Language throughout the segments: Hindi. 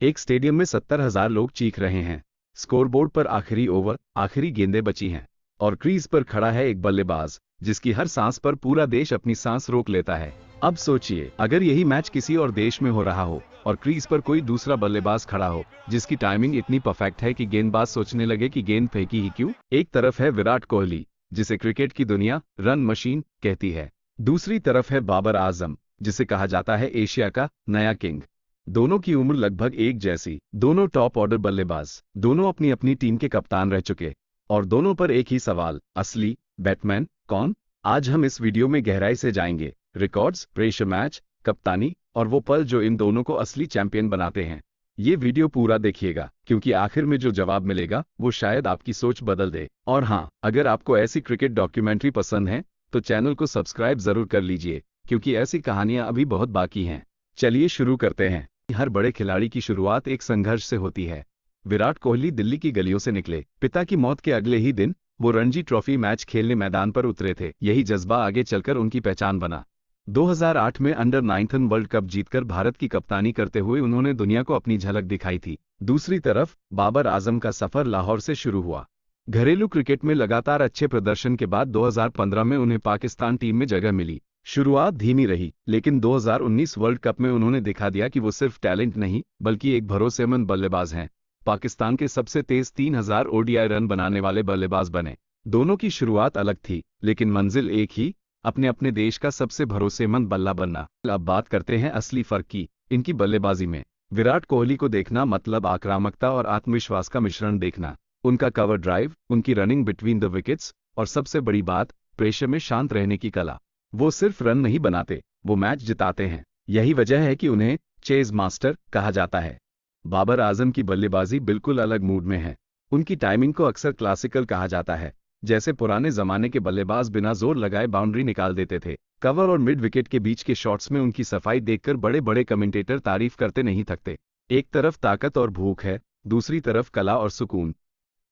एक स्टेडियम में 70,000 लोग चीख रहे हैं। स्कोरबोर्ड पर आखिरी ओवर, आखिरी गेंदें बची हैं और क्रीज पर खड़ा है एक बल्लेबाज जिसकी हर सांस पर पूरा देश अपनी सांस रोक लेता है। अब सोचिए, अगर यही मैच किसी और देश में हो रहा हो और क्रीज पर कोई दूसरा बल्लेबाज खड़ा हो जिसकी टाइमिंग इतनी परफेक्ट है कि गेंदबाज सोचने लगे कि गेंद फेंकी ही क्यों। एक तरफ है विराट कोहली, जिसे क्रिकेट की दुनिया रन मशीन कहती है। दूसरी तरफ है बाबर आजम, जिसे कहा जाता है एशिया का नया किंग। दोनों की उम्र लगभग एक जैसी, दोनों टॉप ऑर्डर बल्लेबाज, दोनों अपनी अपनी टीम के कप्तान रह चुके और दोनों पर एक ही सवाल, असली बैटमैन कौन? आज हम इस वीडियो में गहराई से जाएंगे, रिकॉर्ड्स, प्रेशर मैच, कप्तानी और वो पल जो इन दोनों को असली चैंपियन बनाते हैं। ये वीडियो पूरा देखिएगा क्योंकि आखिर में जो जवाब मिलेगा वो शायद आपकी सोच बदल दे। और हाँ, अगर आपको ऐसी क्रिकेट डॉक्यूमेंट्री पसंद है तो चैनल को सब्सक्राइब जरूर कर लीजिए क्योंकि ऐसी कहानियां अभी बहुत बाकी हैं। चलिए शुरू करते हैं। हर बड़े खिलाड़ी की शुरुआत एक संघर्ष से होती है। विराट कोहली दिल्ली की गलियों से निकले। पिता की मौत के अगले ही दिन वो रणजी ट्रॉफी मैच खेलने मैदान पर उतरे थे। यही जज्बा आगे चलकर उनकी पहचान बना। 2008 में अंडर-19 वर्ल्ड कप जीतकर भारत की कप्तानी करते हुए उन्होंने दुनिया को अपनी झलक दिखाई थी। दूसरी तरफ बाबर आजम का सफर लाहौर से शुरू हुआ। घरेलू क्रिकेट में लगातार अच्छे प्रदर्शन के बाद 2015 में उन्हें पाकिस्तान टीम में जगह मिली। शुरुआत धीमी रही, लेकिन 2019 वर्ल्ड कप में उन्होंने दिखा दिया कि वो सिर्फ टैलेंट नहीं बल्कि एक भरोसेमंद बल्लेबाज हैं। पाकिस्तान के सबसे तेज 3000 ओडीआई रन बनाने वाले बल्लेबाज बने। दोनों की शुरुआत अलग थी, लेकिन मंजिल एक ही, अपने अपने देश का सबसे भरोसेमंद बल्ला बनना। अब बात करते हैं असली फर्क की। इनकी बल्लेबाजी में विराट कोहली को देखना मतलब आक्रामकता और आत्मविश्वास का मिश्रण देखना। उनका कवर ड्राइव, उनकी रनिंग बिटवीन द विकेट्स और सबसे बड़ी बात, प्रेशर में शांत रहने की कला। वो सिर्फ रन नहीं बनाते, वो मैच जिताते हैं। यही वजह है कि उन्हें चेज मास्टर कहा जाता है। बाबर आजम की बल्लेबाजी बिल्कुल अलग मूड में है। उनकी टाइमिंग को अक्सर क्लासिकल कहा जाता है, जैसे पुराने जमाने के बल्लेबाज बिना जोर लगाए बाउंड्री निकाल देते थे। कवर और मिड विकेट के बीच के शॉट्स में उनकी सफाई देखकर बड़े बड़े कमेंटेटर तारीफ करते नहीं थकते। एक तरफ ताकत और भूख है, दूसरी तरफ कला और सुकून।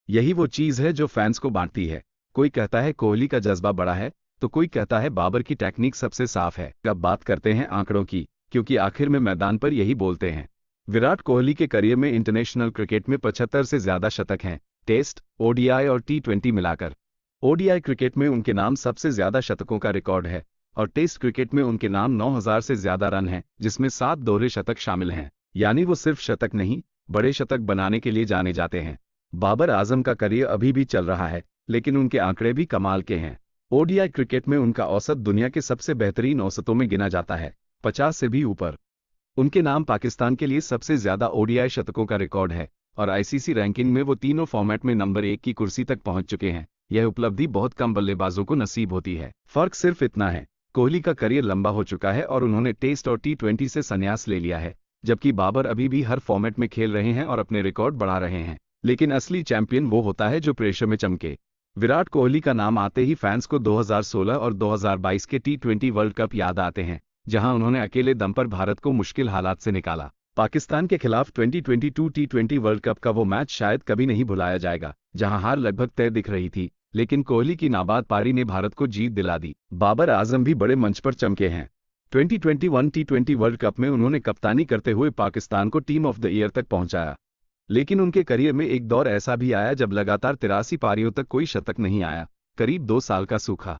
यही वो चीज है जो फैंस को बांटती है। कोई कहता है कोहली का जज्बा बड़ा है तो कोई कहता है बाबर की टेक्निक सबसे साफ है। अब बात करते हैं आंकड़ों की, क्योंकि आखिर में मैदान पर यही बोलते हैं। विराट कोहली के करियर में इंटरनेशनल क्रिकेट में 75 से ज्यादा शतक हैं, टेस्ट, ओडीआई और टी20 मिलाकर। ओडीआई क्रिकेट में उनके नाम सबसे ज्यादा शतकों का रिकॉर्ड है और टेस्ट क्रिकेट में उनके नाम 9000 से ज्यादा रन हैं, जिसमें 7 दोहरे शतक शामिल हैं। यानी वो सिर्फ शतक नहीं, बड़े शतक बनाने के लिए जाने जाते हैं। बाबर आजम का करियर अभी भी चल रहा है, लेकिन उनके आंकड़े भी कमाल के हैं। ओडीआई क्रिकेट में उनका औसत दुनिया के सबसे बेहतरीन औसतों में गिना जाता है, 50 से भी ऊपर। उनके नाम पाकिस्तान के लिए सबसे ज्यादा ओडीआई शतकों का रिकॉर्ड है और आईसीसी रैंकिंग में वो तीनों फॉर्मेट में नंबर 1 की कुर्सी तक पहुंच चुके हैं। यह उपलब्धि बहुत कम बल्लेबाजों को नसीब होती है। फर्क सिर्फ इतना है, कोहली का करियर लंबा हो चुका है और उन्होंने टेस्ट और टी20 से संन्यास ले लिया है, जबकि बाबर अभी भी हर फॉर्मेट में खेल रहे हैं और अपने रिकॉर्ड बढ़ा रहे हैं। लेकिन असली चैंपियन वो होता है जो प्रेशर में चमके। विराट कोहली का नाम आते ही फैंस को 2016 और 2022 के टी20 वर्ल्ड कप याद आते हैं, जहां उन्होंने अकेले दम पर भारत को मुश्किल हालात से निकाला। पाकिस्तान के खिलाफ 2022 टी20 वर्ल्ड कप का वो मैच शायद कभी नहीं भुलाया जाएगा, जहां हार लगभग तय दिख रही थी, लेकिन कोहली की नाबाद पारी ने भारत को जीत दिला दी। बाबर आजम भी बड़े मंच पर चमके हैं। 2021 टी20 वर्ल्ड कप में उन्होंने कप्तानी करते हुए पाकिस्तान को टीम ऑफ द ईयर तक पहुंचाया। लेकिन उनके करियर में एक दौर ऐसा भी आया जब लगातार 83 पारियों तक कोई शतक नहीं आया, करीब 2 साल का सूखा।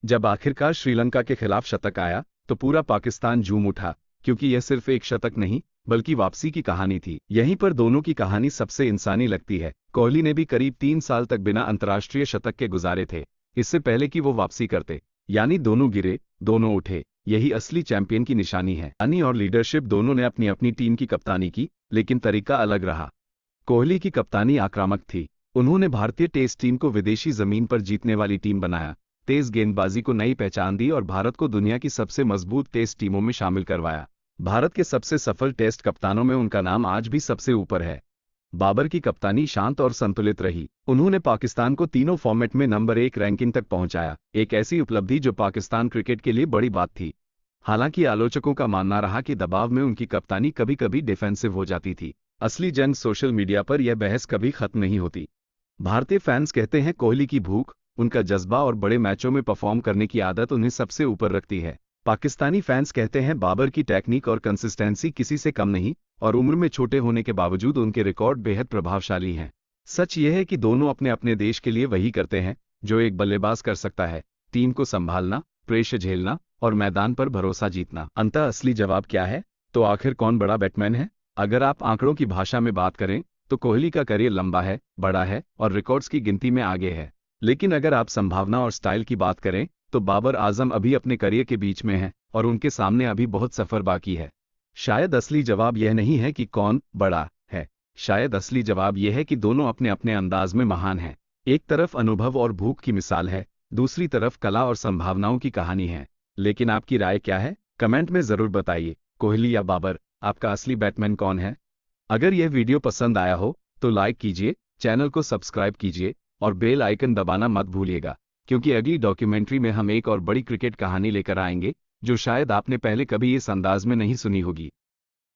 जब आखिरकार श्रीलंका के खिलाफ शतक आया तो पूरा पाकिस्तान झूम उठा, क्योंकि यह सिर्फ एक शतक नहीं बल्कि वापसी की कहानी थी। यहीं पर दोनों की कहानी सबसे इंसानी लगती है। कोहली ने भी करीब 3 साल तक बिना अंतर्राष्ट्रीय शतक के गुजारे थे, इससे पहले कि वो वापसी करते। यानी दोनों गिरे, दोनों उठे। यही असली चैंपियन की निशानी है। अनि और लीडरशिप दोनों ने अपनी अपनी टीम की कप्तानी की, लेकिन तरीका अलग रहा। कोहली की कप्तानी आक्रामक थी। उन्होंने भारतीय टेस्ट टीम को विदेशी जमीन पर जीतने वाली टीम बनाया, तेज गेंदबाजी को नई पहचान दी और भारत को दुनिया की सबसे मजबूत टेस्ट टीमों में शामिल करवाया। भारत के सबसे सफल टेस्ट कप्तानों में उनका नाम आज भी सबसे ऊपर है। बाबर की कप्तानी शांत और संतुलित रही। उन्होंने पाकिस्तान को तीनों फॉर्मेट में नंबर 1 रैंकिंग तक पहुंचाया, एक ऐसी उपलब्धि जो पाकिस्तान क्रिकेट के लिए बड़ी बात थी। हालांकि आलोचकों का मानना रहा कि दबाव में उनकी कप्तानी कभी कभी डिफेंसिव हो जाती थी। असली जंग सोशल मीडिया पर यह बहस कभी खत्म नहीं होती। भारतीय फैंस कहते हैं कोहली की भूख, उनका जज्बा और बड़े मैचों में परफॉर्म करने की आदत उन्हें सबसे ऊपर रखती है। पाकिस्तानी फैंस कहते हैं बाबर की टेक्निक और कंसिस्टेंसी किसी से कम नहीं, और उम्र में छोटे होने के बावजूद उनके रिकॉर्ड बेहद प्रभावशाली हैं। सच यह है कि दोनों अपने अपने देश के लिए वही करते हैं जो एक बल्लेबाज कर सकता है, टीम को संभालना, प्रेशर झेलना और मैदान पर भरोसा जीतना। अंततः असली जवाब क्या है? तो आखिर कौन बड़ा बैट्समैन है? अगर आप आंकड़ों की भाषा में बात करें तो कोहली का करियर लंबा है, बड़ा है और रिकॉर्ड्स की गिनती में आगे है। लेकिन अगर आप संभावना और स्टाइल की बात करें तो बाबर आजम अभी अपने करियर के बीच में हैं और उनके सामने अभी बहुत सफर बाकी है। शायद असली जवाब यह नहीं है कि कौन बड़ा है, शायद असली जवाब यह है कि दोनों अपने अपने अंदाज में महान हैं। एक तरफ अनुभव और भूख की मिसाल है, दूसरी तरफ कला और संभावनाओं की कहानी है। लेकिन आपकी राय क्या है? कमेंट में जरूर बताइए, कोहली या बाबर, आपका असली बैट्समैन कौन है? अगर यह वीडियो पसंद आया हो तो लाइक कीजिए, चैनल को सब्सक्राइब कीजिए और बेल आइकन दबाना मत भूलिएगा, क्योंकि अगली डॉक्यूमेंट्री में हम एक और बड़ी क्रिकेट कहानी लेकर आएंगे जो शायद आपने पहले कभी इस अंदाज में नहीं सुनी होगी।